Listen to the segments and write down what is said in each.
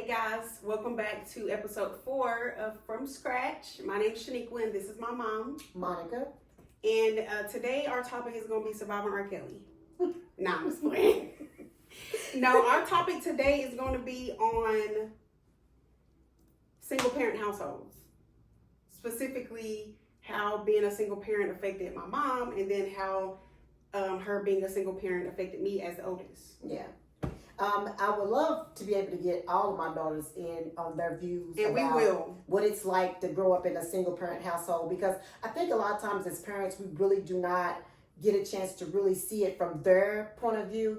Hey guys, welcome back to episode 4 of From Scratch. My name's Shaniqua and this is my mom, Monica. And today our topic is going to be surviving R. Kelly. Nah, I'm just playing. No, our topic today is going to be on single parent households. Specifically, how being a single parent affected my mom, and then how her being a single parent affected me as the oldest. Yeah. I would love to be able to get all of my daughters in on their views And about we will. what it's like to grow up in a single parent household, because I think a lot of times as parents we really do not get a chance to really see it from their point of view,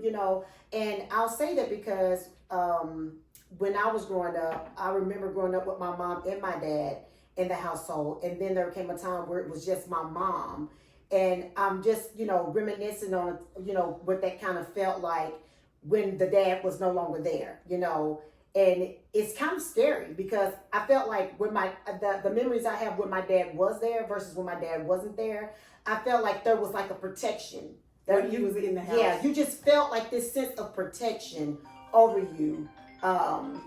and I'll say that because when I was growing up, I remember growing up with my mom and my dad in the household, and then there came a time where it was just my mom, and I'm just reminiscing on what that kind of felt like when the dad was no longer there, and it's kind of scary because I felt like when the memories I have when my dad was there versus when my dad wasn't there, I felt like there was like a protection. When he was in the house. Yeah, you just felt like this sense of protection over you. And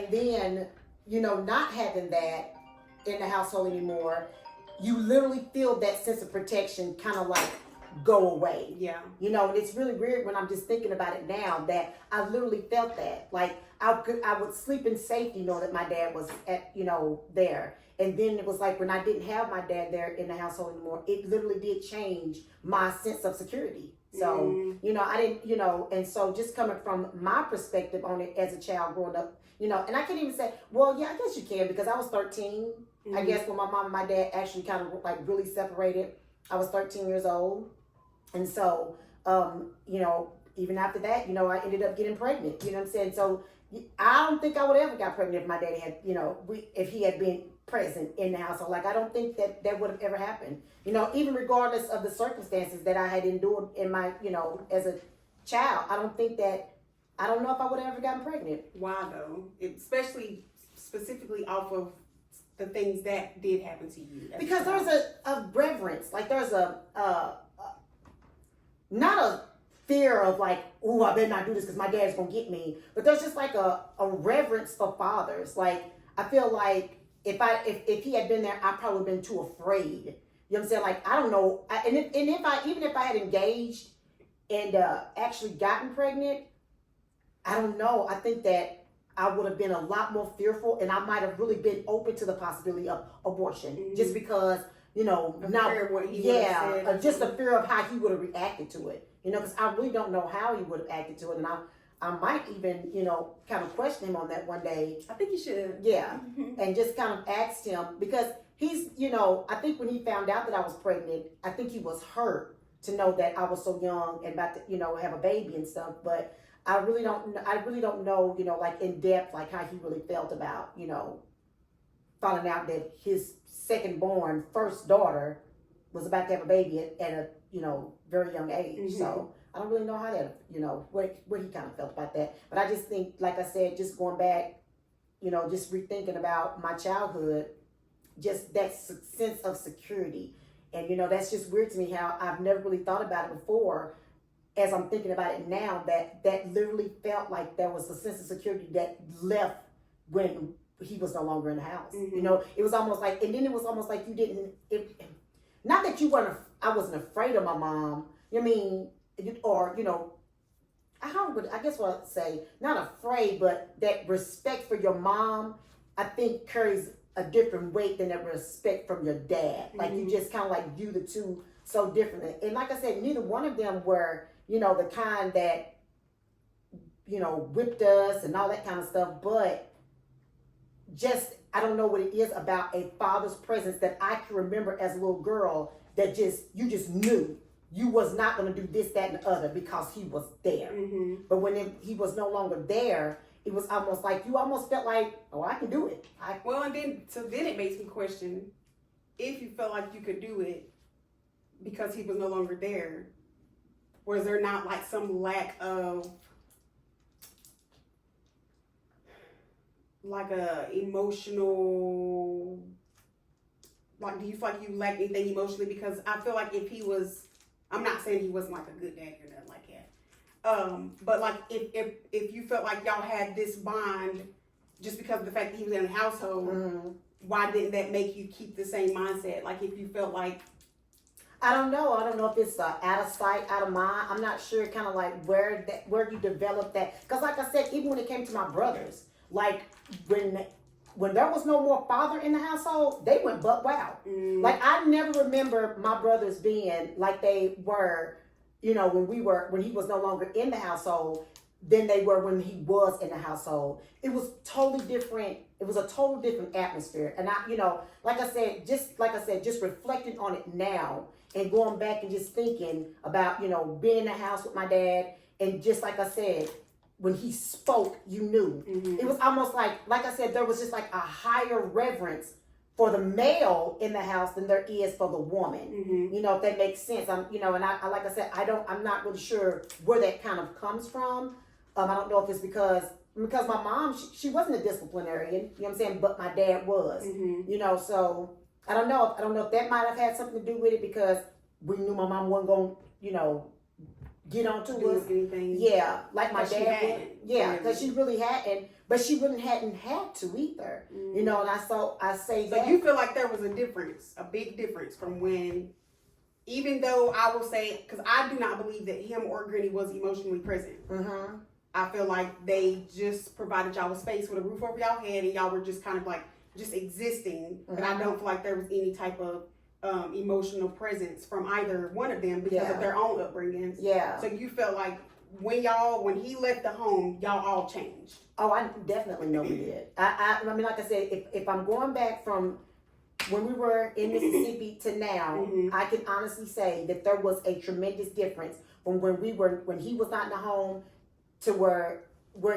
then, not having that in the household anymore, you literally feel that sense of protection kind of like go away. Yeah. And it's really weird when I'm just thinking about it now that I literally felt that. Like I would sleep in safety knowing that my dad was there. And then it was like when I didn't have my dad there in the household anymore, it literally did change my sense of security. So, I didn't, and so just coming from my perspective on it as a child growing up, and I can't even say, well, yeah, I guess you can, because I was 13, I guess, when my mom and my dad actually kind of like really separated. I was 13 years old. And so, even after that, I ended up getting pregnant, you know what I'm saying? So I don't think I would ever got pregnant if my daddy had, if he had been present in the household. Like, I don't think that would have ever happened, even regardless of the circumstances that I had endured in my, as a child. I don't know if I would have ever gotten pregnant. Why though? Especially specifically off of the things that did happen to you. Because there's a reverence, like there's not a fear of like, oh, I better not do this because my dad's gonna get me. But there's just like a reverence for fathers. Like, I feel like if he had been there, I probably would have been too afraid. You know what I'm saying? Like, I don't know. Even if I had engaged and actually gotten pregnant, I don't know. I think that I would have been a lot more fearful, and I might have really been open to the possibility of abortion, just because. Just the fear of how he would have reacted to it. Because I really don't know how he would have acted to it, and I might even, kind of question him on that one day. I think you should. Yeah, and just kind of asked him, because he's, I think when he found out that I was pregnant, I think he was hurt to know that I was so young and about to, have a baby and stuff. But I really don't know, like in depth, like how he really felt about, finding out that his first daughter was about to have a baby at a very young age. So I don't really know how that what he kind of felt about that. But I just think, like I said, just going back, just rethinking about my childhood, just that sense of security, and that's just weird to me how I've never really thought about it before. As I'm thinking about it now, that literally felt like there was a sense of security that left when he was no longer in the house. It was almost like, and then it was almost like you didn't, not that I wasn't afraid of my mom, or, I guess what I'd say, not afraid, but that respect for your mom, I think carries a different weight than that respect from your dad. Like, you just kind of like view the two so differently. And like I said, neither one of them were, the kind that, whipped us and all that kind of stuff, but just, I don't know what it is about a father's presence that I can remember as a little girl that you just knew you was not going to do this, that, and the other because he was there. But when he was no longer there, it was almost like, you almost felt like, oh, I can do it. And then it makes me question, if you felt like you could do it because he was no longer there, was there not like some lack of like a emotional, like, do you feel like you lacked anything emotionally? Because I feel like if he was, I'm not saying he wasn't like a good dad or nothing like that, but like if you felt like y'all had this bond just because of the fact that he was in the household, why didn't that make you keep the same mindset? Like if you felt like, I don't know. I don't know if it's out of sight, out of mind. I'm not sure kind of like where you develop that. Because like I said, even when it came to my brothers, like when there was no more father in the household, they went buck wild. Like I never remember my brothers being like they were, you know, when he was no longer in the household than they were when he was in the household. It was totally different. It was a total different atmosphere. And I, you know, like I said, just reflecting on it now and going back and just thinking about, you know, being in the house with my dad. And just like I said, when he spoke, you knew. It was almost like I said, there was just like a higher reverence for the male in the house than there is for the woman. You know, if that makes sense. You know, and I like I said, I'm not really sure where that kind of comes from. I don't know if it's because my mom, she wasn't a disciplinarian, you know what I'm saying, but my dad was. You know, so I don't know if that might have had something to do with it, because we knew my mom wasn't going to, you know, get on to us. Anything. Yeah, like my She dad hadn't. would. Yeah, because she really hadn't, but she really hadn't had to either. You know, and I say that. So you feel like there was a big difference from when, even though I will say, because I do not believe that him or Granny was emotionally present. I feel like they just provided y'all a space with a roof over y'all head, and y'all were just kind of like just existing. But I don't feel like there was any type of emotional presence from either one of them because of their own upbringings. Yeah. So you felt like when he left the home, y'all all changed. Oh, I definitely know we did. I mean, like I said, if I'm going back from when we were in Mississippi to now, I can honestly say that there was a tremendous difference from when he was not in the home to where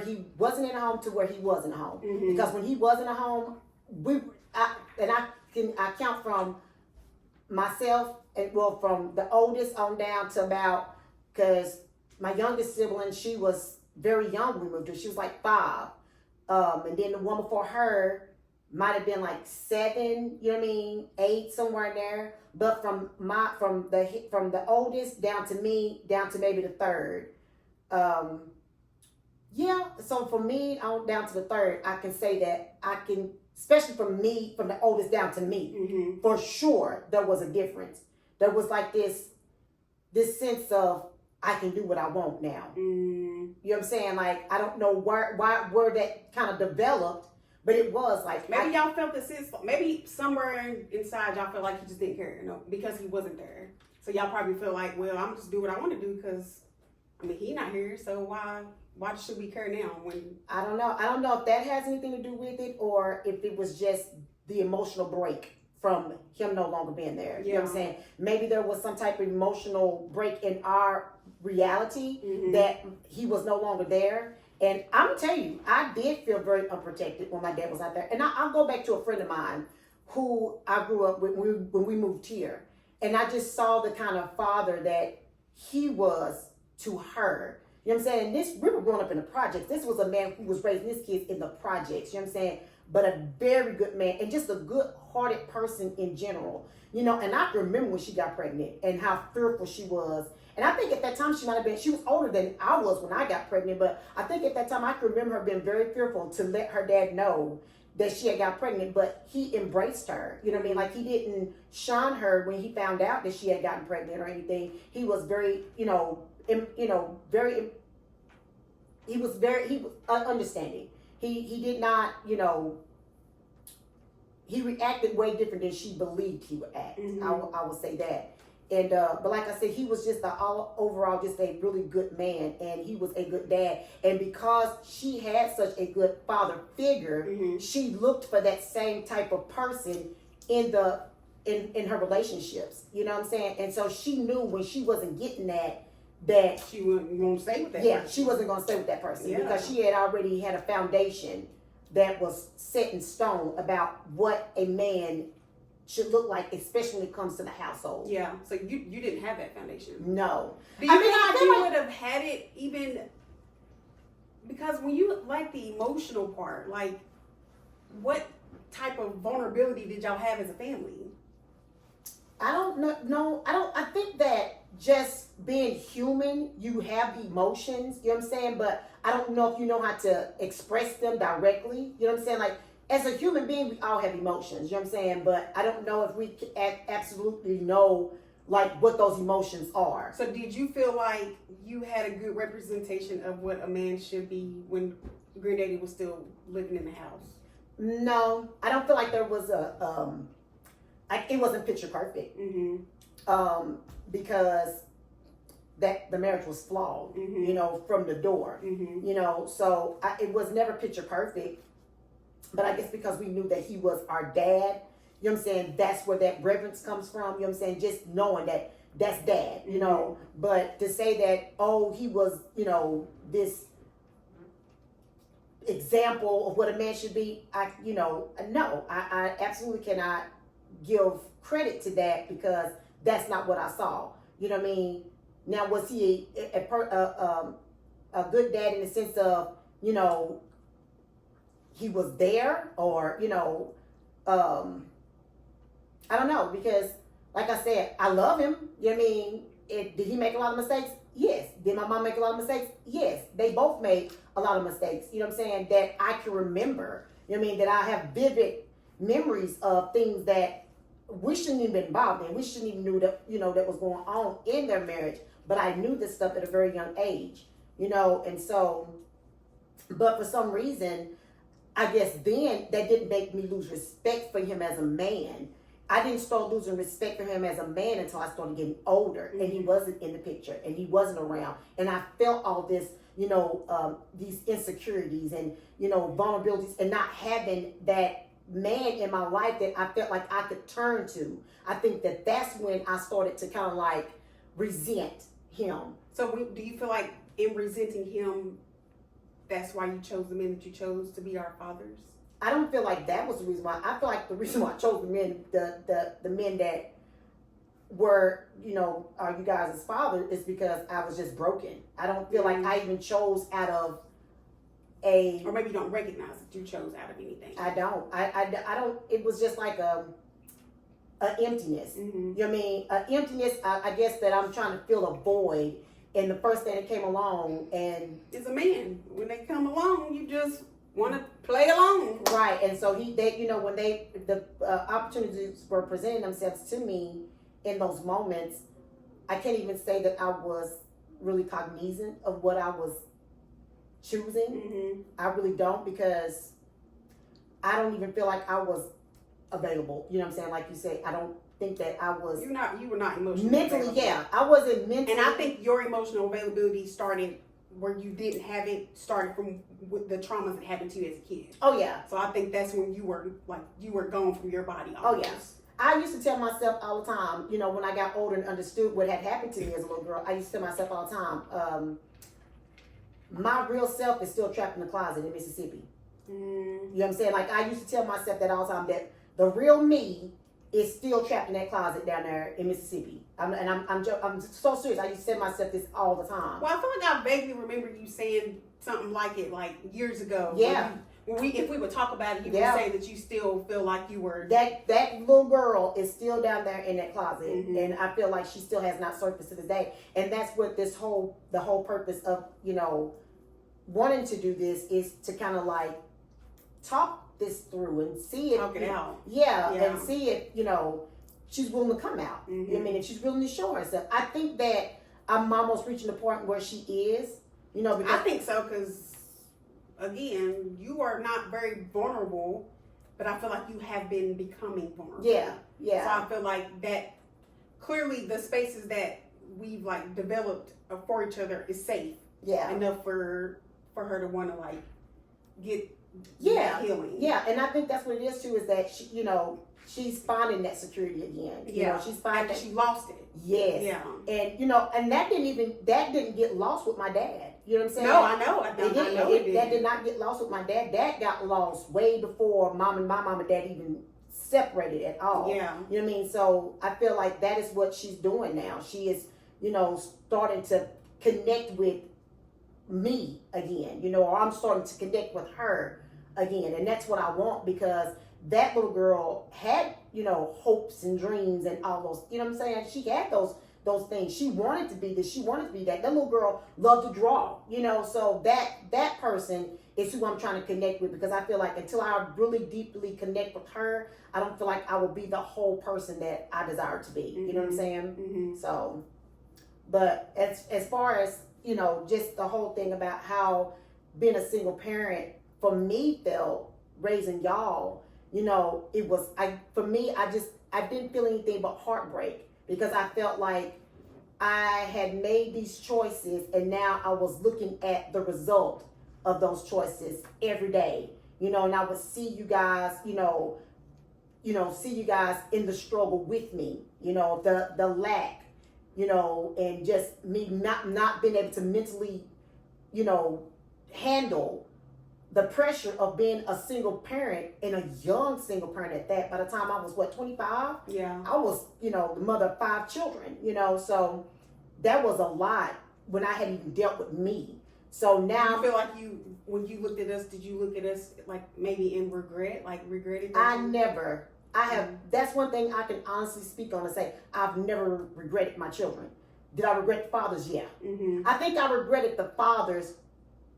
he wasn't in the home to where he was in the home. Because when he was in the home, I count from myself, and well, from the oldest on down to about, because my youngest sibling, she was very young when we moved her. She was like 5. And then the one before her might have been like 7, you know what I mean, 8, somewhere in there. But from the oldest down to me, down to maybe the 3rd. Yeah, so for me, on down to the 3rd, I can say that especially from the oldest down to me, for sure, there was a difference. There was like this sense of, I can do what I want now. You know what I'm saying? Like, I don't know where that kind of developed, but it was like. Maybe y'all felt the sense, maybe somewhere inside y'all felt like he just didn't care, you know, because he wasn't there. So y'all probably feel like, well, I'm just do what I want to do because, I mean, he not here, so why should we care now? When I don't know if that has anything to do with it, or if it was just the emotional break from him no longer being there. You know what I'm saying? Maybe there was some type of emotional break in our reality that he was no longer there. And I'm gonna tell you, I did feel very unprotected when my dad was out there. And I'll go back to a friend of mine who I grew up with when we moved here, and I just saw the kind of father that he was to her. You know what I'm saying? We were growing up in the projects. This was a man who was raising his kids in the projects. You know what I'm saying? But a very good man, and just a good-hearted person in general. You know, and I can remember when she got pregnant and how fearful she was. And I think at that time she was older than I was when I got pregnant, but I think at that time I can remember her being very fearful to let her dad know that she had got pregnant, but he embraced her. You know what I mean? Like, he didn't shun her when he found out that she had gotten pregnant or anything. He was very, he was understanding. He did not, you know, he reacted way different than she believed he would act. I would say that. And but like I said, he was just overall just a really good man, and he was a good dad. And because she had such a good father figure, she looked for that same type of person in her relationships. You know what I'm saying? And so she knew when she wasn't getting that she wasn't going to stay with that person. She wasn't going to stay with that person because she had already had a foundation that was set in stone about what a man should look like, especially when it comes to the household. Yeah, so you didn't have that foundation. No. Do you think you would have had it even, because when you, like, the emotional part, like, what type of vulnerability did y'all have as a family? I don't know. I think that just being human, you have emotions, you know what I'm saying? But I don't know if you know how to express them directly. You know what I'm saying? Like, as a human being, we all have emotions. You know what I'm saying? But I don't know if we absolutely know like what those emotions are. So did you feel like you had a good representation of what a man should be when Granddaddy was still living in the house? No, I don't feel like there was it wasn't picture perfect. Because that the marriage was flawed, you know, from the door, you know, so it was never picture perfect. But I guess because we knew that he was our dad, you know what I'm saying, that's where that reverence comes from, you know what I'm saying, just knowing that that's dad, you know. But to say that, oh, he was, you know, this example of what a man should be, no, I absolutely cannot give credit to that, because that's not what I saw. You know what I mean? Now, was he a good dad in the sense of, you know, he was there, or, you know, I don't know, because like I said, I love him. You know what I mean? Did he make a lot of mistakes? Yes. Did my mom make a lot of mistakes? Yes. They both made a lot of mistakes, you know what I'm saying, that I can remember. You know what I mean? That I have vivid memories of things that we shouldn't even been involved in. We shouldn't even knew that, you know, that was going on in their marriage. But I knew this stuff at a very young age, you know, and so, but for some reason, I guess then that didn't make me lose respect for him as a man. I didn't start losing respect for him as a man until I started getting older, and he wasn't in the picture, and he wasn't around, and I felt all this, you know, these insecurities and, you know, vulnerabilities, and not having that man in my life that I felt like I could turn to. I think that that's when I started to kind of like resent him. So do you feel like in resenting him, that's why you chose the men that you chose to be our fathers? I don't feel like that was the reason why. I feel like the reason why I chose the men, the men that were, you know, are you guys' father, is because I was just broken. I don't feel like I even chose out of or maybe you don't recognize that you chose out of anything. I don't. I don't. It was just like a emptiness. You know what I mean? An emptiness. I guess that I'm trying to fill a void. And the first thing that came along, and it's a man. When they come along, you just want to play along, right? And so they, you know, when the opportunities were presenting themselves to me in those moments, I can't even say that I was really cognizant of what I was choosing. I really don't, because I don't even feel like I was available. You know what I'm saying? Like you say, I don't think that I was. You were not emotionally mentally available. Yeah, I wasn't mentally. And I think your emotional availability started where you didn't have it, started from the traumas that happened to you as a kid. Oh yeah. So I think that's when you were gone from your body. Almost. Oh yeah. I used to tell myself all the time, you know, when I got older and understood what had happened to me as a little girl, I used to tell myself all the time, my real self is still trapped in the closet in Mississippi. You know what I'm saying? Like, I used to tell myself that all the time, that the real me is still trapped in that closet down there in Mississippi. I'm so serious. I used to tell myself this all the time. Well, I feel like I vaguely remember you saying something like it, like years ago. Yeah. If we would talk about it, you would say that you still feel like you were. That little girl is still down there in that closet, and I feel like she still has not surfaced to this day. And that's what the whole purpose of, you know, wanting to do this is to kind of like talk this through and see if talk it out. Yeah, and see if, you know, she's willing to come out. You know what I mean? If she's willing to show herself. I think that I'm almost reaching the point where she is. You know, because I think so, because again, you are not very vulnerable, but I feel like you have been becoming vulnerable. Yeah. So I feel like that clearly the spaces that we've like developed for each other is safe. Yeah. Enough for her to want to like get healing. Yeah, and I think that's what it is too, is that she, you know, she's finding that security again. You know, she's finding after she lost it. Yes. Yeah. And you know, and that didn't get lost with my dad. You know what I'm saying? No, I know. I know it did. That did not get lost with my dad. Dad got lost way before my mom and dad even separated at all. Yeah. You know what I mean? So I feel like that is what she's doing now. She is, you know, starting to connect with me again, you know, or I'm starting to connect with her again. And that's what I want, because that little girl had, you know, hopes and dreams and all those, you know what I'm saying? She had those those things. She wanted to be this, she wanted to be that. That little girl loved to draw, you know, so that person is who I'm trying to connect with, because I feel like until I really deeply connect with her, I don't feel like I will be the whole person that I desire to be. You know what I'm saying? Mm-hmm. So, but as far as, you know, just the whole thing about how being a single parent for me felt raising y'all, you know, it was, for me, I didn't feel anything but heartbreak, because I felt like I had made these choices and now I was looking at the result of those choices every day, you know, and I would see you guys, see you guys in the struggle with me, you know, the lack, you know, and just me not being able to mentally, you know, handle the pressure of being a single parent, and a young single parent at that. By the time I was 25, Yeah. I was, you know, the mother of 5 children, you know, so that was a lot when I hadn't even dealt with me. So now I feel like when you looked at us, did you look at us like maybe in regret, like regretted? That's one thing I can honestly speak on and say, I've never regretted my children. Did I regret the fathers? Yeah. Mm-hmm. I think I regretted the fathers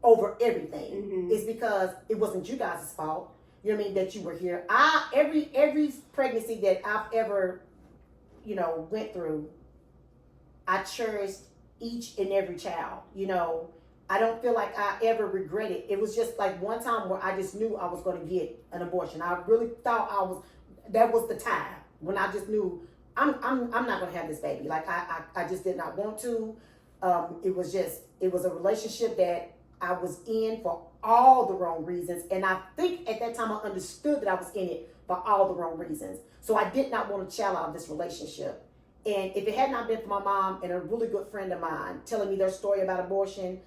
over everything. Mm-hmm. It's because it wasn't you guys' fault. You know what I mean? That you were here. Every pregnancy that I've ever, you know, went through, I cherished each and every child. You know, I don't feel like I ever regretted. It was just like one time where I just knew I was going to get an abortion. I really thought that was the time when I just knew I'm not going to have this baby. Like I just did not want to. It was a relationship that I was in for all the wrong reasons. And I think at that time I understood that I was in it for all the wrong reasons. So I did not want a child out of this relationship. And if it had not been for my mom and a really good friend of mine telling me their story about abortion,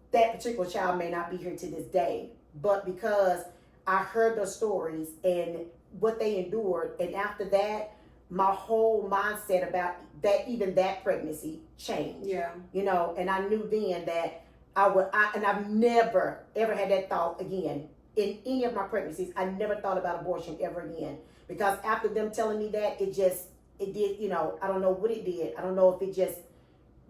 that particular child may not be here to this day. But because I heard their stories and what they endured, and after that, my whole mindset about that pregnancy changed. Yeah. You know, and I knew then that and I've never ever had that thought again in any of my pregnancies. I never thought about abortion ever again, because after them telling me that, it did, you know, I don't know what it did. I don't know if it just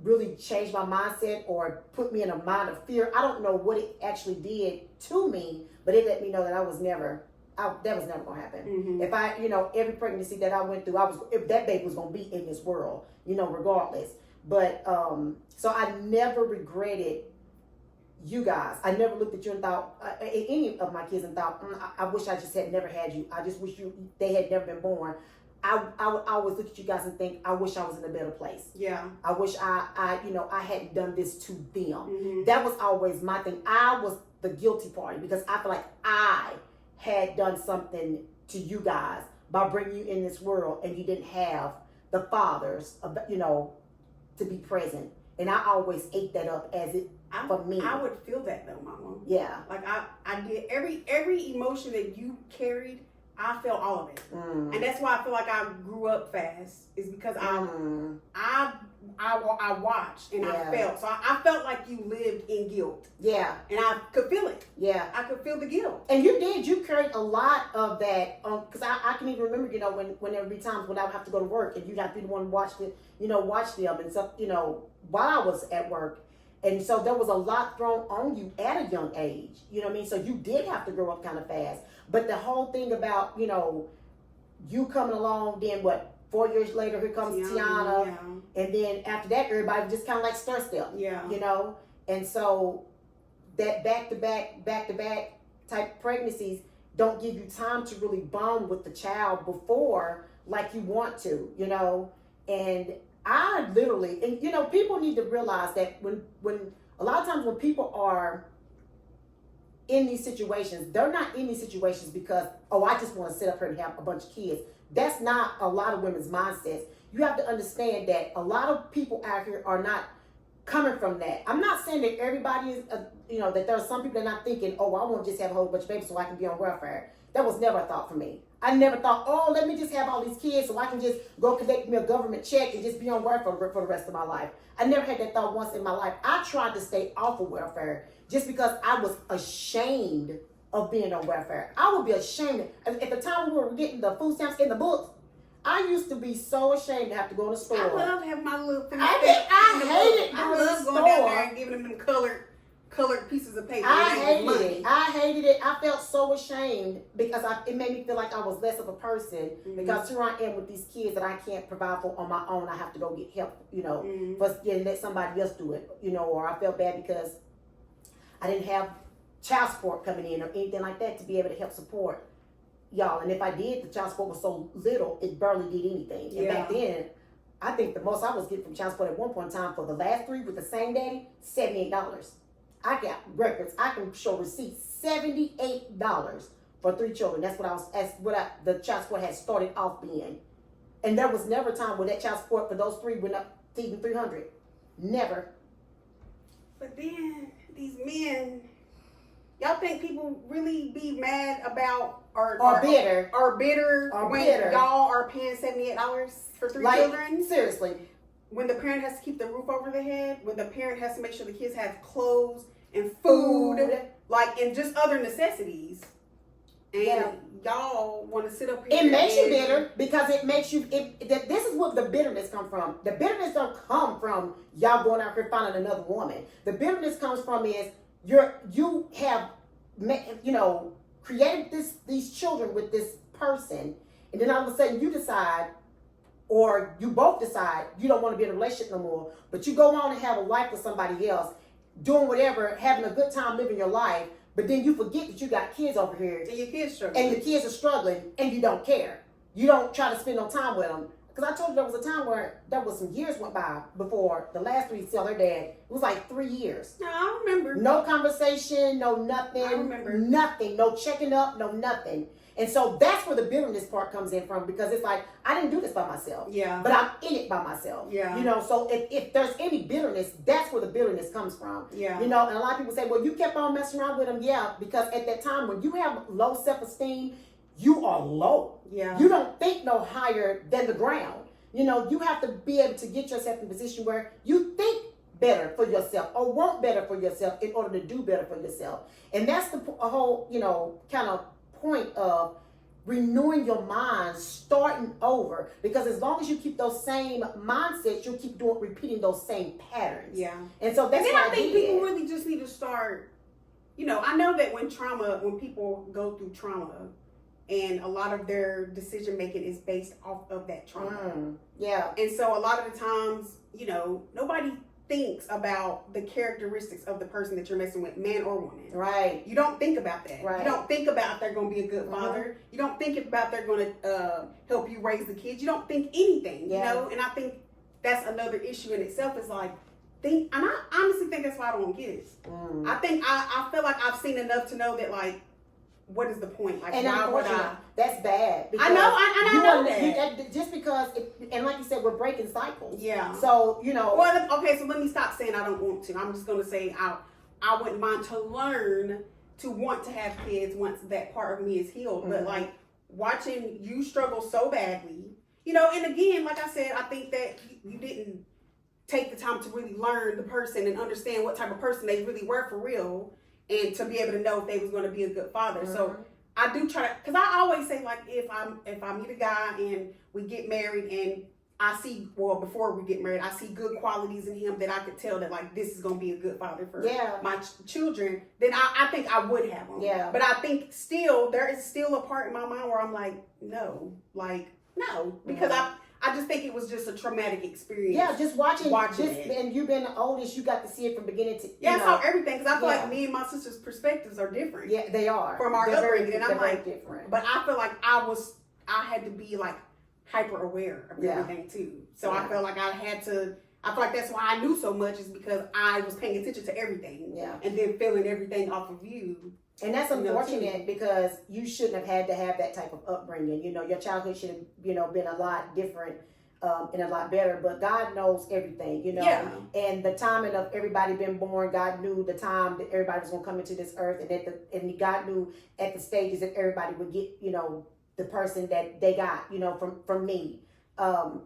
really changed my mindset or put me in a mind of fear. I don't know what it actually did to me, but it let me know that that was never gonna happen. Mm-hmm. If I, you know, every pregnancy that I went through, if that baby was gonna be in this world, you know, regardless. But so I never regretted you guys. I never looked at you and thought, any of my kids, and thought, I wish I just had never had you. I just wish they had never been born. I would always look at you guys and think, I wish I was in a better place. Yeah. I wish I hadn't done this to them. Mm-hmm. That was always my thing. I was the guilty party, because I feel like I had done something to you guys by bringing you in this world, and you didn't have the fathers, you know, to be present. And I always ate that up as it for me. I would feel that though, Mama. Yeah. Like I did every emotion that you carried. I felt all of it, and that's why I feel like I grew up fast. Is because I watched and I felt. So I felt like you lived in guilt. Yeah. And I could feel it. Yeah. I could feel the guilt. And you did. You carried a lot of that. Because I can even remember, you know, when there would be times when I would have to go to work and you'd have to be the one to watch them and stuff, you know, while I was at work. And so there was a lot thrown on you at a young age. You know what I mean? So you did have to grow up kind of fast. But the whole thing about, you know, you coming along, then what, 4 years later, here comes Tiana. Yeah. And then after that, everybody just kind of like stir step. Yeah. You know? And so that back-to-back type pregnancies don't give you time to really bond with the child before like you want to, you know? And I literally, and you know, people need to realize that when a lot of times when people are in these situations, they're not in these situations because, oh, I just want to sit up here and have a bunch of kids. That's not a lot of women's mindsets. You have to understand that a lot of people out here are not coming from that. I'm not saying that everybody is, you know, that there are some people that are not thinking, oh, I want to just have a whole bunch of babies so I can be on welfare. That was never a thought for me. I never thought, oh, let me just have all these kids so I can just go collect me a government check and just be on welfare for the rest of my life. I never had that thought once in my life. I tried to stay off of welfare just because I was ashamed of being on welfare. I would be ashamed. At the time we were getting the food stamps in the books, I used to be so ashamed to have to go in the store. I love having my little food I hated I going to love the going down store. there and giving them colored pieces of paper. I And that hated was it. money. I hated it. I felt so ashamed because it made me feel like I was less of a person because here I am with these kids that I can't provide for on my own. I have to go get help, but let somebody else do it, or I felt bad because I didn't have child support coming in or anything like that to be able to help support y'all. And if I did, the child support was so little, it barely did anything. And back then, I think the most I was getting from child support at one point in time for the last 3 with the same daddy, $78. I got records. I can show receipts. $78 for 3 children. That's what the child support had started off being. And there was never a time where that child support for those 3 went up to even $300. Never. But then these men, y'all think people really be mad about or bitter when bitter. y'all are paying $78 for 3 children? Seriously. When the parent has to keep the roof over their head, when the parent has to make sure the kids have clothes and food, and just other necessities. And y'all want to sit up here. It makes you bitter because it makes you. This is what the bitterness comes from. The bitterness don't come from y'all going out here finding another woman. The bitterness comes from is you have created these children with this person, and then all of a sudden you decide, or you both decide you don't want to be in a relationship no more, but you go on and have a life with somebody else, doing whatever, having a good time living your life, but then you forget that you got kids over here. And your kids struggling. And the kids are struggling, and you don't care. You don't try to spend no time with them. Because I told you there was a time where there was some years went by before the last 3 saw their dad. It was like 3 years. No, I remember. No conversation, no nothing. I remember. Nothing. No checking up, no nothing. And so that's where the bitterness part comes in from, because it's like, I didn't do this by myself. Yeah. But I'm in it by myself. Yeah. So if there's any bitterness, that's where the bitterness comes from. Yeah. And a lot of people say, well, you kept on messing around with him. Yeah, because at that time when you have low self-esteem, you are low. Yeah. You don't think no higher than the ground. You have to be able to get yourself in a position where you think better for yourself or want better for yourself in order to do better for yourself. And that's the whole, kind of point of renewing your mind, starting over. Because as long as you keep those same mindsets, you'll keep repeating those same patterns. Yeah. And so that's and then what I think people really just need to start, I know that when people go through trauma, and a lot of their decision making is based off of that trauma. Yeah. And so a lot of the times, nobody thinks about the characteristics of the person that you're messing with, man or woman. Right. You don't think about that. Right. You don't think about if they're going to be a good father. You don't think about they're going to help you raise the kids. You don't think anything, And I think that's another issue in itself. Is like, and I honestly think that's why I don't want kids. I think I feel like I've seen enough to know that, like, what is the point? Like, and why would that's bad. I know that. Just because, and like you said, we're breaking cycles. Yeah. So, Well, okay, so let me stop saying I don't want to. I'm just going to say I wouldn't mind to learn to want to have kids once that part of me is healed. But, like, watching you struggle so badly, and again, like I said, I think that you didn't take the time to really learn the person and understand what type of person they really were for real, and to be able to know if they was going to be a good father. So I do try to, because I always say, like, if I meet a guy and we get married and I see, before we get married, I see good qualities in him that I could tell that, like, this is going to be a good father for my children, then I think I would have him. Yeah. But I think there is still a part in my mind where I'm like, no, because I just think it was just a traumatic experience. Yeah, just watching it. And you being the oldest, you got to see it from beginning to I saw everything, because I feel like me and my sister's perspectives are different. Yeah, they are. From our upbringing, and I'm like, different. But I feel like I had to be, like, hyper aware of everything too. So I felt like I feel like that's why I knew so much, is because I was paying attention to everything. Yeah. And then feeling everything off of you. And that's unfortunate, because you shouldn't have had to have that type of upbringing. Your childhood should have, been a lot different and a lot better. But God knows everything, Yeah. And the timing of everybody being born, God knew the time that everybody was going to come into this earth, and God knew at the stages that everybody would get, the person that they got, from me.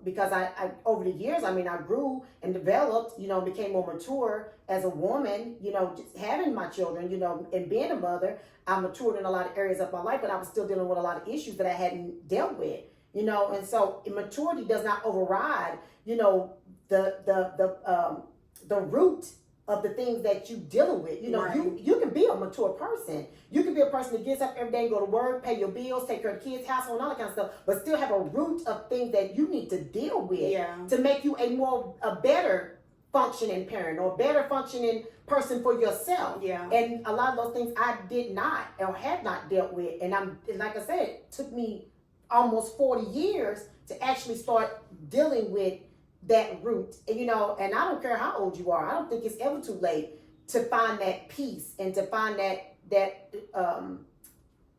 Because I over the years, I grew and developed, became more mature as a woman, just having my children, and being a mother. I matured in a lot of areas of my life, but I was still dealing with a lot of issues that I hadn't dealt with, you know, and so maturity does not override, you know, the root of the things that you dealing with. You know, Right. you can be a mature person. You can be a person that gets up every day and go to work, pay your bills, take care of kids, household, and all that kind of stuff, but still have a root of things that you need to deal with Yeah. to make you a better functioning parent or better functioning person for yourself. Yeah. And a lot of those things I did not or have not dealt with. And like I said, it took me almost 40 years to actually start dealing with that root. And, you know, and I don't care how old you are. I don't think it's ever too late to find that peace and to find that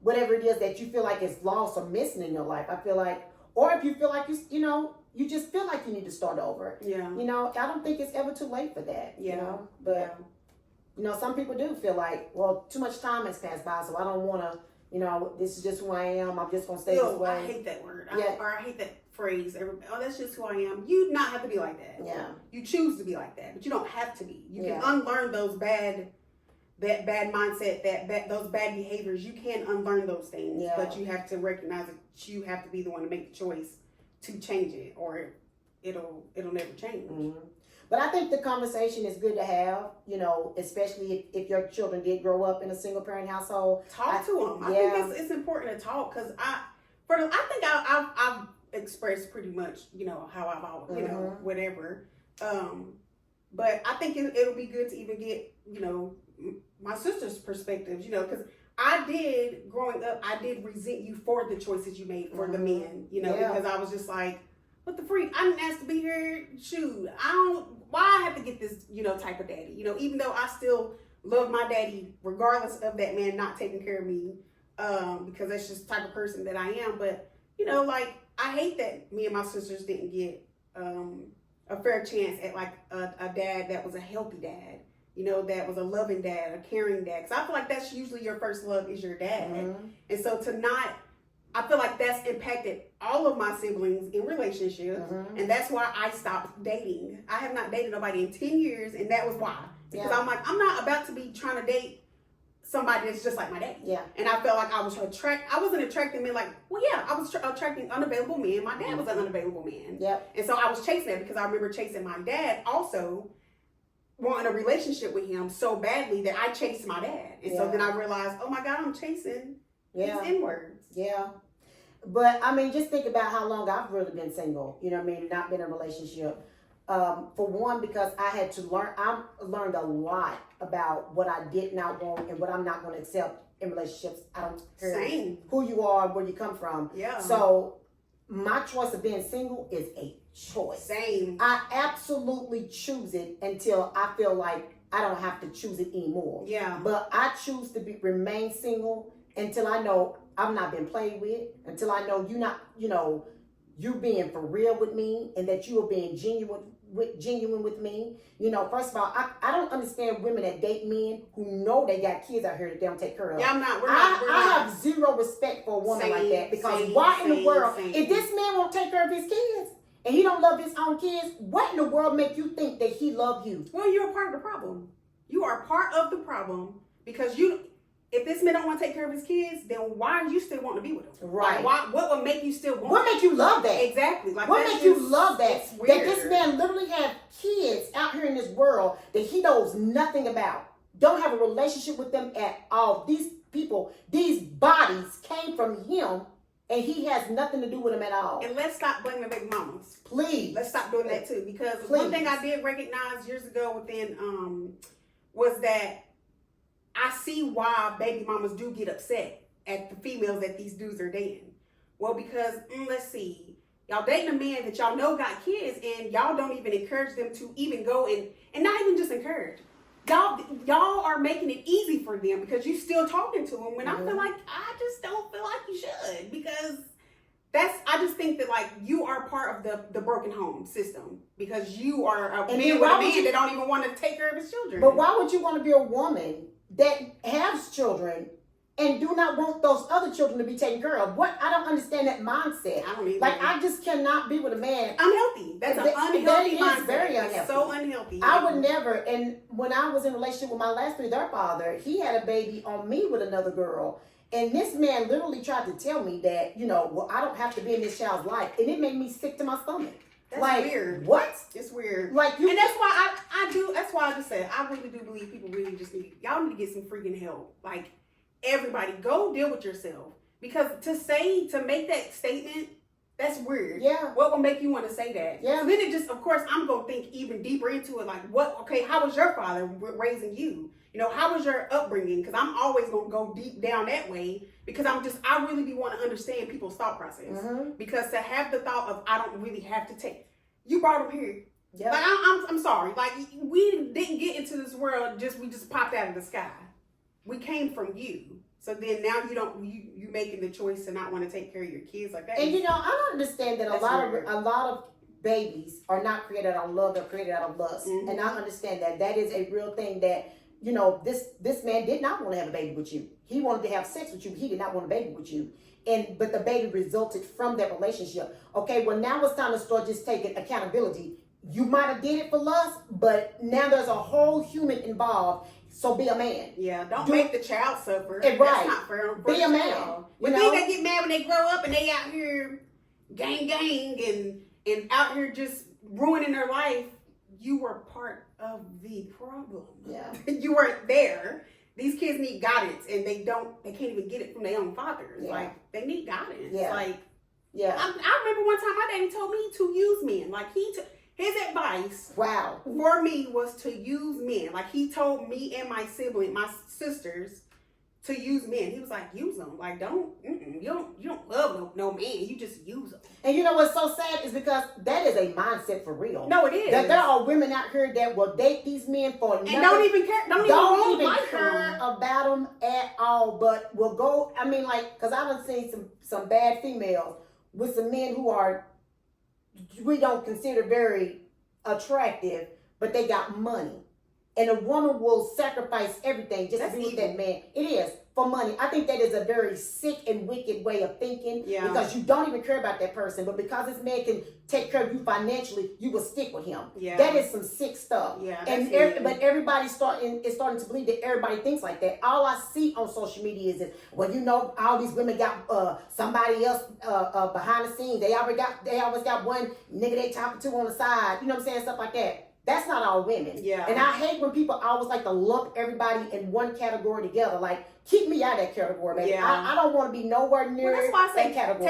whatever it is that you feel like is lost or missing in your life. I feel like, or if you feel like you just feel like you need to start over. Yeah. You know, I don't think it's ever too late for that. Yeah. You know, but you know, some people do feel like, well, too much time has passed by, so I don't want to. You know, this is just who I am. I'm just gonna stay this way. I hate that word. Yeah. I hate that phrase. Oh, that's just who I am. You not have to be like that. Yeah. You choose to be like that, but you don't have to be. You Yeah. can unlearn those bad mindset, those bad behaviors. You can unlearn those things, Yeah. but you have to recognize that you have to be the one to make the choice to change it, or it'll never change. Mm-hmm. But I think the conversation is good to have, you know, especially if your children did grow up in a single parent household. Talk to them. I think it's important to talk, because I've expressed pretty much, you know, how I've always, you know, whatever. But I think it'll be good to even get, you know, my sister's perspectives, you know, because growing up, I did resent you for the choices you made for the men, you know, because I was just like, what the freak? I didn't ask to be here. Shoot, why I have to get this, you know, type of daddy, you know, even though I still love my daddy, regardless of that man not taking care of me, because that's just the type of person that I am. But, you know, like, I hate that me and my sisters didn't get a fair chance at, like, a dad that was a healthy dad, you know, that was a loving dad, a caring dad. Because I feel like that's usually your first love is your dad. And so I feel like that's impacted all of my siblings in relationships. And that's why I stopped dating. I have not dated nobody in 10 years, and that was why. Because I'm like, I'm not about to be trying to date somebody that's just like my dad. Yeah. And I felt like I wasn't attracting men like, well, yeah, I was attracting unavailable men. My dad was an unavailable man. Yep. And so I was chasing that, because I remember chasing my dad also, wanting a relationship with him so badly that I chased my dad. And so then I realized, oh my God, I'm chasing his N-words. Yeah. But I mean, just think about how long I've really been single, you know what I mean, not been in a relationship. For one, because I learned a lot about what I did not want and what I'm not going to accept in relationships. I don't care who you are, where you come from. Yeah. So my choice of being single is a choice. Same. I absolutely choose it until I feel like I don't have to choose it anymore. Yeah. But I choose to remain single until I know I'm not being played with, until I know you being for real with me, and that you are being genuine with me. You know, first of all, I don't understand women that date men who know they got kids out here that they don't take care of. Yeah, I have zero respect for a woman like that, because why in the world, if this man won't take care of his kids and he don't love his own kids, what in the world make you think that he love you? Well, you're a part of the problem. You are part of the problem, because if this man don't want to take care of his kids, then why are you still wanting to be with him? Right. Like, what would make you still want? What makes you love that? Exactly. Like, what makes you love that? It's That weird. this man literally have kids out here in this world that he knows nothing about. Don't have a relationship with them at all. These people, these bodies came from him, and he has nothing to do with them at all. And let's stop blaming baby mamas. Please. Let's stop doing that too. Because one thing I did recognize years ago was that I see why baby mamas do get upset at the females that these dudes are dating. Well, because let's see, y'all dating a man that y'all know got kids, and y'all don't even encourage them to even go and not even just encourage. Y'all are making it easy for them, because you still talking to them. When I feel like I just don't feel like you should, because I just think that, like, you are part of the broken home system, because you are a man with a man that don't even want to take care of his children. But why would you want to be a woman that has children and do not want those other children to be taken care of? I don't understand that mindset. I don't either. Like, I just cannot be with a man. Unhealthy. That's an unhealthy mindset. Very unhealthy. It's so unhealthy. I would never. And when I was in a relationship with my last three, their father, he had a baby on me with another girl. And this man literally tried to tell me that, you know, well, I don't have to be in this child's life. And it made me sick to my stomach. That's like, weird. What? It's weird. Like you, and that's why that's why I just said, I really do believe people really just y'all need to get some freaking help. Like, everybody, go deal with yourself. Because to make that statement, that's weird. Yeah. What will make you want to say that? Yeah. So then it just, of course, I'm going to think even deeper into it. Like, how was your father raising you? You know, how was your upbringing? Because I'm always going to go deep down that way because I really do want to understand people's thought process. Mm-hmm. Because to have the thought of, I don't really have to take, you brought him here. Yeah. Like, I'm sorry. Like, we didn't get into this world we just popped out of the sky. We came from you. So then now you making the choice to not want to take care of your kids like that. And you know, I don't understand that a lot of babies are not created out of love, they're created out of lust. Mm-hmm. And I understand that is a real thing that, you know, this man did not want to have a baby with you. He wanted to have sex with you. He did not want a baby with you. But the baby resulted from that relationship. Okay, well now it's time to start just taking accountability. You might have did it for lust, but now there's a whole human involved. So be a man. Yeah, don't make the child suffer. Right. That's not fair. Be a man. You know, they get mad when they grow up and they out here gang and out here just ruining their life. You were part of the problem. Yeah. You weren't there. These kids need guidance and they can't even get it from their own fathers. Yeah. Like, they need guidance. Yeah. Like, yeah. I remember one time my daddy told me to use men. Like, his advice for me was to use men. Like, he told me and my sisters to use men. He was like, use them. Like, you don't love no man. You just use them. And you know what's so sad is because that is a mindset for real. No, it is. That there are women out here that will date these men for nothing. And don't even care. Don't even care about them at all. But will go. I mean, like, because I've seen some bad females with some men who we don't consider very attractive, but they got money. And a woman will sacrifice everything just to be with that man. It is for money. I think that is a very sick and wicked way of thinking. Yeah. Because you don't even care about that person, but because this man can take care of you financially, you will stick with him. Yeah. That is some sick stuff. Yeah. And but everybody's starting to believe that everybody thinks like that. All I see on social media is well, you know, all these women got somebody else behind the scenes. They always got one nigga they talking to on the side. You know what I'm saying? Stuff like that. That's not all women. Yeah. And I hate when people always like to lump everybody in one category together. Like, keep me out of that category, baby. Yeah. I don't want to be nowhere near that's why I say that category.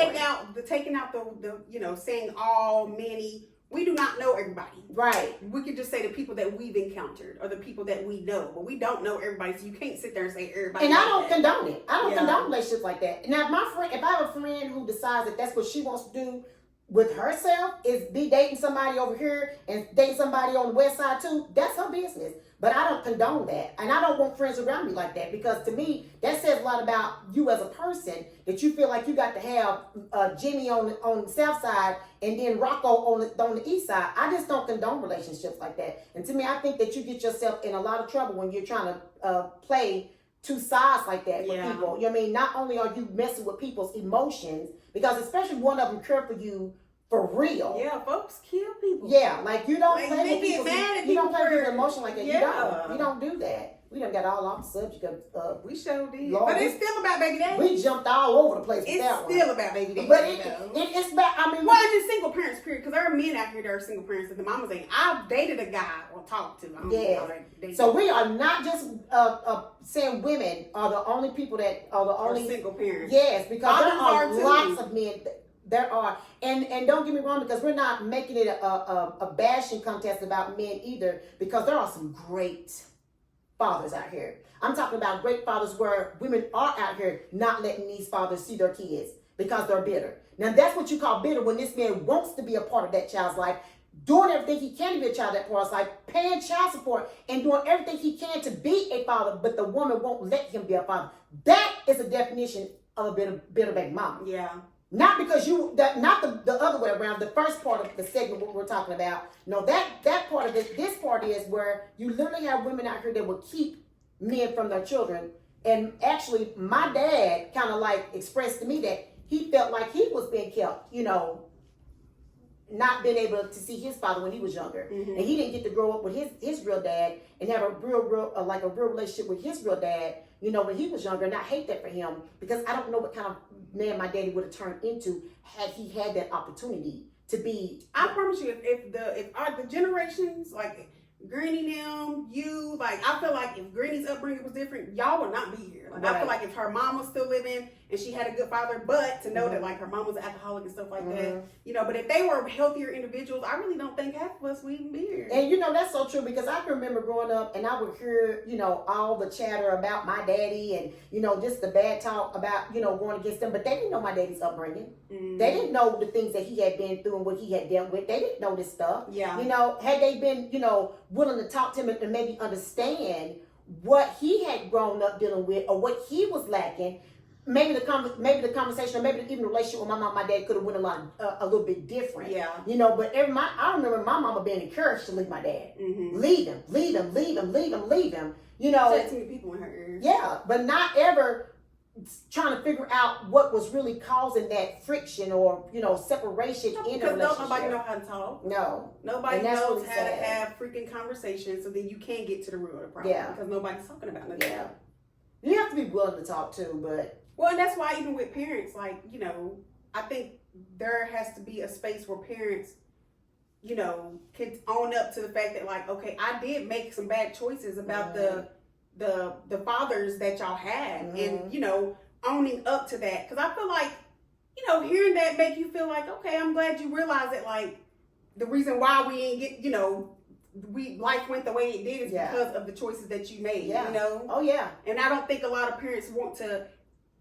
taking out the you know, saying all, many. We do not know everybody. Right. We could just say the people that we've encountered or the people that we know, but we don't know everybody. So you can't sit there and say everybody. And I don't condone it. I don't Yeah. condone relationships like that. Now, if I have a friend who decides that that's what she wants to do with herself, is be dating somebody over here and dating somebody on the west side too, that's her business. But I don't condone that. And I don't want friends around me like that, because to me, that says a lot about you as a person, that you feel like you got to have Jimmy on the south side and then Rocco on the east side. I just don't condone relationships like that. And to me, I think that you get yourself in a lot of trouble when you're trying to play two sides like that with people. You know what I mean? Not only are you messing with people's emotions, because especially one of them care for you for real. Yeah, folks kill people. Yeah, like you don't Like, play they with get people. mad at You don't people play with for- your emotion like that. Yeah. You don't do that. We done got all off the subject of We sure did. Lord, but it's still about baby daddy. we jumped all over the place with It's that one. still about baby daddy. But though. it's bad. I mean, Well, it's just single parents, period. Because there are men out here that are single parents that the mamas ain't. I've dated a guy or talked to. I don't Yeah. know that they so we are not just saying women are the only people that are the are only single parents. Yes, because there Fathers are are lots too. of men. There are, and don't get me wrong, because we're not making it a bashing contest about men either, because there are some great fathers out here. I'm talking about great fathers where women are out here not letting these fathers see their kids because they're bitter. Now that's what you call bitter, when this man wants to be a part of that child's life, doing everything he can to be a child that part's life, paying child support, and doing everything he can to be a father, but the woman won't let him be a father. That is a definition of a bitter baby mama. Yeah. Not because not the other way around. The first part of the segment, what we're talking about. No, that part of it, this part is where you literally have women out here that will keep men from their children. And actually, my dad kind of like expressed to me that he felt like he was being kept, you know, not being able to see his father when he was younger. Mm-hmm. And he didn't get to grow up with his real dad and have a real relationship with his real dad, you know, when he was younger. And I hate that for him because I don't know what kind of man my daddy would have turned into had he had that opportunity to be. I promise you, if the generations like Granny them, you, like, I feel like if Granny's upbringing was different, y'all would not be here. Like, I feel like if her mom was still living and she had a good father, but to know that like her mom was an alcoholic and stuff like that, you know, but if they were healthier individuals, I really don't think half of us would even be here. And you know, that's so true because I can remember growing up and I would hear, you know, all the chatter about my daddy and, you know, just the bad talk about, you know, going against them, but they didn't know my daddy's upbringing. They didn't know the things that he had been through and what he had dealt with. They didn't know this stuff. Yeah. You know, had they been, you know, willing to talk to him and maybe understand what he had grown up dealing with or what he was lacking, maybe the conversation or maybe even the relationship with my mom and my dad could have went a little bit different. Yeah. You know, but I remember my mama being encouraged to leave my dad. Leave him. You know. Said too many people in her ear. Yeah, but not ever trying to figure out what was really causing that friction or, you know, separation in the relationship. Nobody know how to talk. No. Nobody And that's knows really how sad. to have freaking conversations, so then you can't get to the root of the problem. Yeah. Because nobody's talking about nothing. Yeah. You have to be willing to talk too, but Well, and that's why even with parents, like, you know, I think there has to be a space where parents, you know, can own up to the fact that, like, okay, I did make some bad choices about the fathers that y'all had, and, you know, owning up to that. Because I feel like, you know, hearing that make you feel like, okay, I'm glad you realize that, like, the reason why we ain't get, you know, life went the way it did is because of the choices that you made, you know? Oh, yeah. And I don't think a lot of parents want to,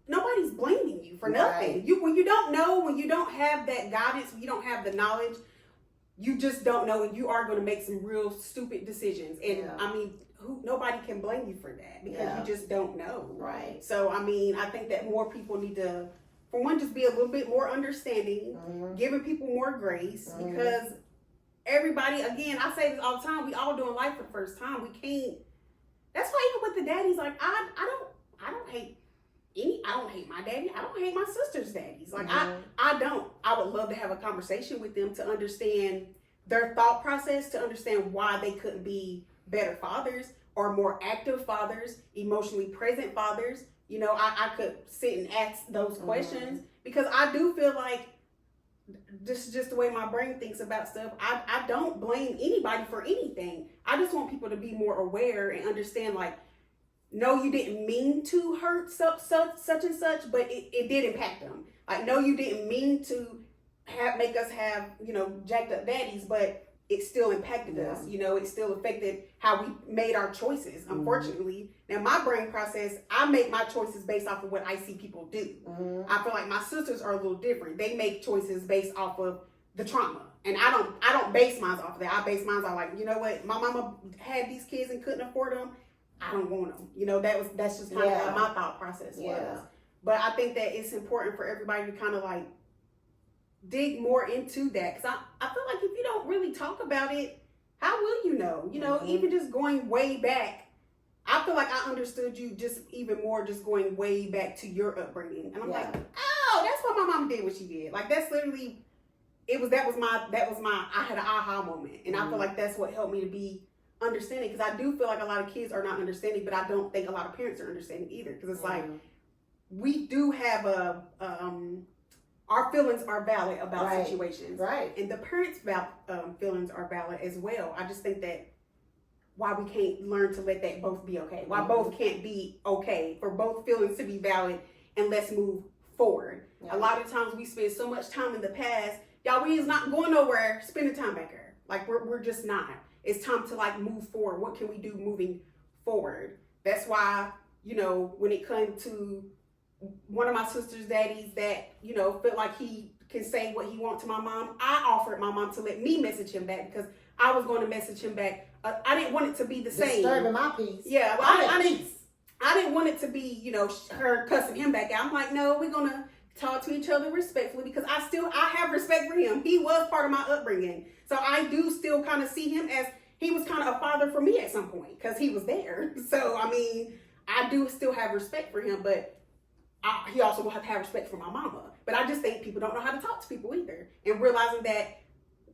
nobody's blaming you for nothing. When you don't know, when you don't have that guidance, when you don't have the knowledge, you just don't know, and you are going to make some real stupid decisions. And I mean, nobody can blame you for that because you just don't know. Right. So, I mean, I think that more people need to, for one, just be a little bit more understanding, giving people more grace, because everybody, again, I say this all the time, we all doing life for the first time. We can't, that's why even with the daddies, like, I don't hate my daddy. I don't hate my sister's daddies. Like, I don't. I would love to have a conversation with them to understand their thought process, to understand why they couldn't be better fathers or more active fathers, emotionally present fathers. You know, I could sit and ask those questions because I do feel like this is just the way my brain thinks about stuff. I don't blame anybody for anything. I just want people to be more aware and understand, like, no, you didn't mean to hurt such and such, but it did impact them. Like, no, you didn't mean to make us have, you know, jacked up daddies, but it still impacted us. You know, it still affected how we made our choices, unfortunately. Now, my brain process, I make my choices based off of what I see people do. I feel like my sisters are a little different. They make choices based off of the trauma. And I don't base mine off of that. I base mine off, like, you know what, my mama had these kids and couldn't afford them. I don't want them. You know, that's just kind of how my thought process was. But I think that it's important for everybody to kind of like dig more into that. Because I feel like if you don't really talk about it, how will you know? You know, even just going way back, I feel like I understood you just even more just going way back to your upbringing. And I'm like, oh, that's why my mom did what she did. Like, that's literally, that was my, I had an aha moment. And I feel like that's what helped me to be understanding, because I do feel like a lot of kids are not understanding, but I don't think a lot of parents are understanding either, because it's like we do have our feelings are valid about situations, and the parents' feelings are valid as well. I just think that why we can't learn to let that both be okay, why both can't be okay, for both feelings to be valid, and let's move forward. A lot of times we spend so much time in the past, y'all, we is not going nowhere spending time back here. Like, we're just not. It's time to, like, move forward. What can we do moving forward? That's why, you know, when it comes to one of my sister's daddies that, you know, felt like he can say what he wants to my mom, I offered my mom to let me message him back, because I was going to message him back. I didn't want it to be the same. Disturbing my peace. Yeah, well, I didn't want it to be, you know, her cussing him back out. I'm like, no, we're going to talk to each other respectfully, because I have respect for him. He was part of my upbringing. So I do still kind of see him as, he was kind of a father for me at some point, because he was there. So, I mean, I do still have respect for him, but he also will have to have respect for my mama. But I just think people don't know how to talk to people either. And realizing that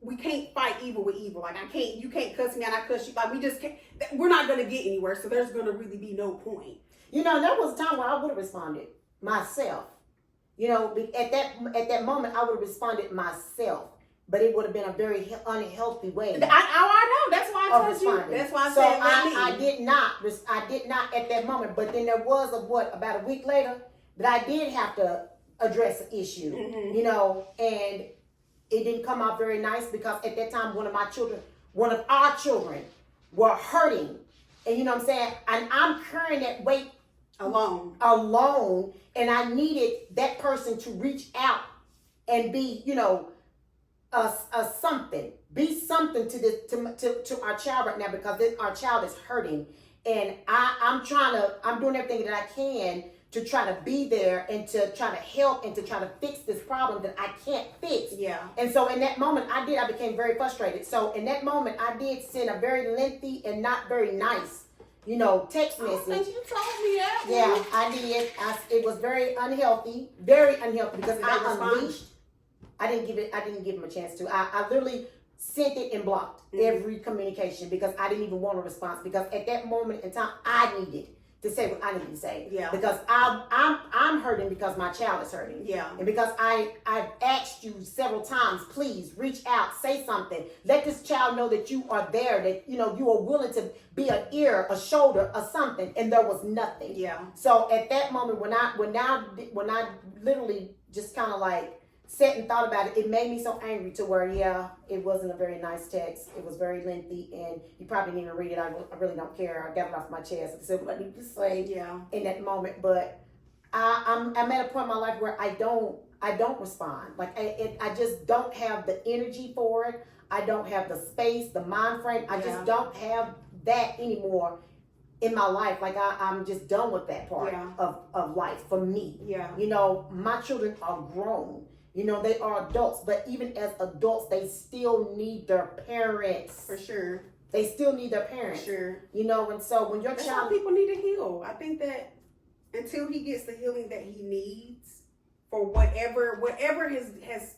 we can't fight evil with evil. Like, you can't cuss me and I cuss you. Like, we just can't, we're not going to get anywhere. So there's going to really be no point. You know, there was a time where I would have responded myself. You know, at that moment, I would have responded myself, but it would have been a very unhealthy way. I know. That's why I told you. That's why I said I did not at that moment. But then there was about a week later that I did have to address an issue. Mm-hmm. You know, and it didn't come out very nice because at that time one of our children were hurting, and you know what I'm saying. And I'm carrying that weight alone, and I needed that person to reach out and be, you know, something to our child right now, because our child is hurting, and I'm doing everything that I can to try to be there and to try to help and to try to fix this problem that I can't fix. Yeah. And so in that moment I became very frustrated. So in that moment I did send a very lengthy and not very nice, you know, text message. I think you told me that. Yeah, I did. It was very unhealthy because I unleashed. I didn't give him a chance to. I literally sent it and blocked every communication because I didn't even want a response, because at that moment in time I needed to say what I needed to say. Yeah. Because I'm hurting because my child is hurting. Yeah. And because I've asked you several times, please reach out, say something. Let this child know that you are there, that you know you are willing to be an ear, a shoulder, or something. And there was nothing. Yeah. So at that moment when I literally just kind of like sat and thought about it, it made me so angry to where, it wasn't a very nice text. It was very lengthy, and you probably didn't even read it. I really don't care. I got it off my chest. I said what I need to say in that moment. But I'm at a point in my life where I don't respond. Like I just don't have the energy for it. I don't have the space, the mind frame. I just don't have that anymore in my life. Like I'm just done with that part of life for me. Yeah. You know, my children are grown. You know, they are adults, but even as adults, they still need their parents. For sure. They still need their parents. For sure. You know, and so when your That's child... how people need to heal. I think that until he gets the healing that he needs for whatever has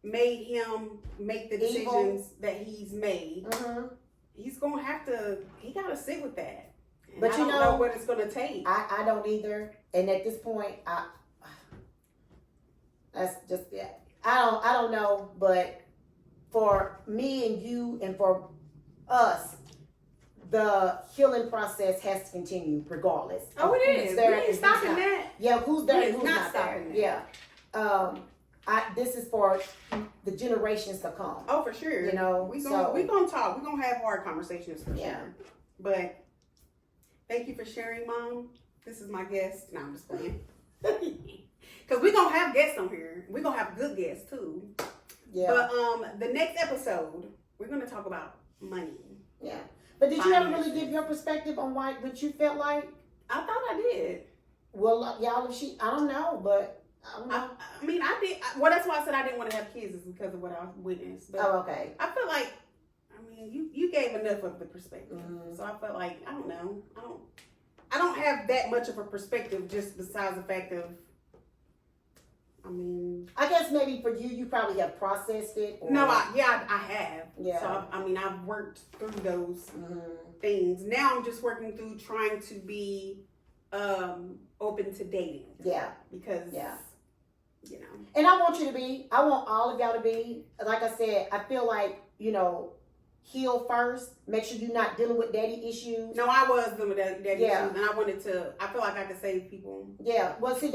made him make the decisions that he's made, he's going to have to, he got to sit with that. And but I you don't know what it's going to take. I don't either. And at this point, that's just I don't know, but for me and you and for us, the healing process has to continue regardless. Oh, it is. We ain't stopping that. Yeah, who's there and who's not stopping there. that. Yeah. This is for the generations to come. Oh, for sure. You know, we gonna talk. We're gonna have hard conversations for sure. But thank you for sharing, Mom. This is my guest. No, I'm just playing. Because we're going to have guests on here. We're going to have good guests, too. Yeah. But the next episode, we're going to talk about money. Yeah. But did you ever really give your perspective on what you felt like? I thought I did. Well, y'all, I don't know, but I don't know. I mean, I did. Well, that's why I said I didn't want to have kids, is because of what I witnessed. But okay. I feel like, I mean, you gave enough of the perspective. So I felt like, I don't know. I don't have that much of a perspective, just besides the fact of, I mean, I guess maybe for you probably have processed it. Or... No, I have. Yeah. So I've worked through those things. Now I'm just working through trying to be open to dating. Yeah. Because you know. And I want you to be. I want all of y'all to be. Like I said, I feel like, you know, heal first. Make sure you're not dealing with daddy issues. No, I was dealing with daddy issues, and I feel like I could save people. Yeah. Well, see,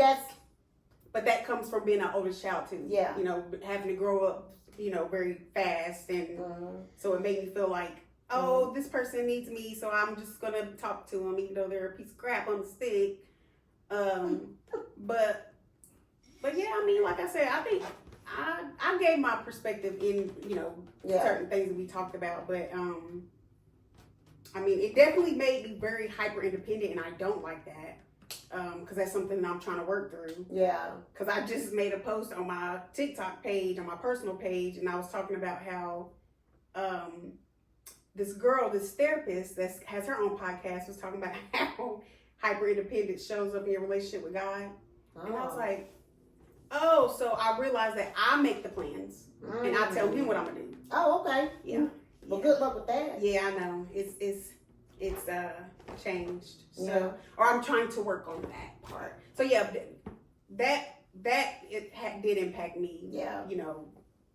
But that comes from being an older child too. Yeah. You know, having to grow up, you know, very fast. And so it made me feel like, this person needs me, so I'm just going to talk to them, even though they're a piece of crap on the stick. But yeah, I mean, like I said, I think I gave my perspective in, you know, certain things that we talked about. But, I mean, it definitely made me very hyper independent, and I don't like that. Because that's something that I'm trying to work through. Yeah. Because I just made a post on my TikTok page, on my personal page, and I was talking about how this therapist that has her own podcast was talking about how hyper independent shows up in your relationship with God. Oh. And I was like, so I realized that I make the plans and I tell him what I'm gonna do. Oh, okay. Yeah. Well, good luck with that. Yeah, I know. It's it's changed. So, Yeah. or I'm trying to work on that part. So yeah, did impact me. Yeah. You know,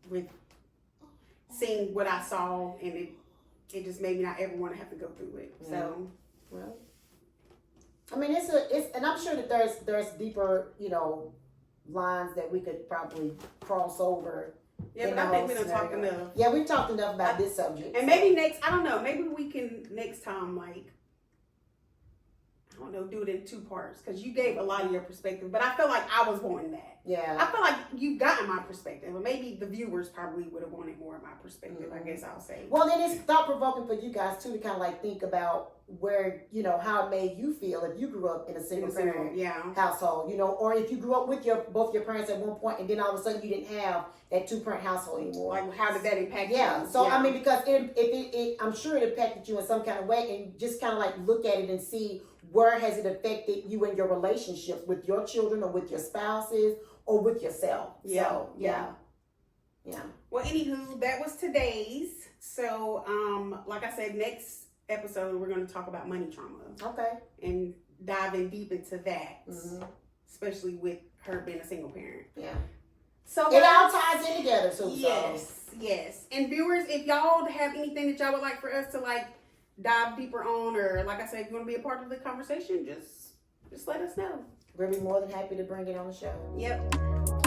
with seeing what I saw, and it just made me not ever want to have to go through it. So, well, I mean, it's and I'm sure that there's deeper, you know, lines that we could probably cross over. yeah, but I think we done talked enough. Yeah, we've talked enough about this subject. And maybe next, I don't know, maybe we can next time, like, I don't know, do it in 2 parts, because you gave a lot of your perspective, but I feel like I was wanting that. Yeah. I feel like you've gotten my perspective, but maybe the viewers probably would have wanted more of my perspective, I guess I'll say. Well, then it's thought-provoking for you guys, too, to kind of like think about where, you know, how it made you feel if you grew up in a single-parent household, you know, or if you grew up with both your parents at one point and then all of a sudden you didn't have that 2-parent household anymore. Like, how did that impact you? Yeah, so I mean, because I'm sure it impacted you in some kind of way, and just kind of like look at it and see where has it affected you in your relationships with your children or with your spouses or with yourself. Yeah, so, yeah. Well, anywho, that was today's. So, like I said, next episode we're going to talk about money trauma. Okay. And diving deep into that, especially with her being a single parent. Yeah. So it all ties in together, too. Yes. And viewers, if y'all have anything that y'all would like for us to like dive deeper on, or like I said, if you want to be a part of the conversation, just let us know. We'll be more than happy to bring it on the show. Yep.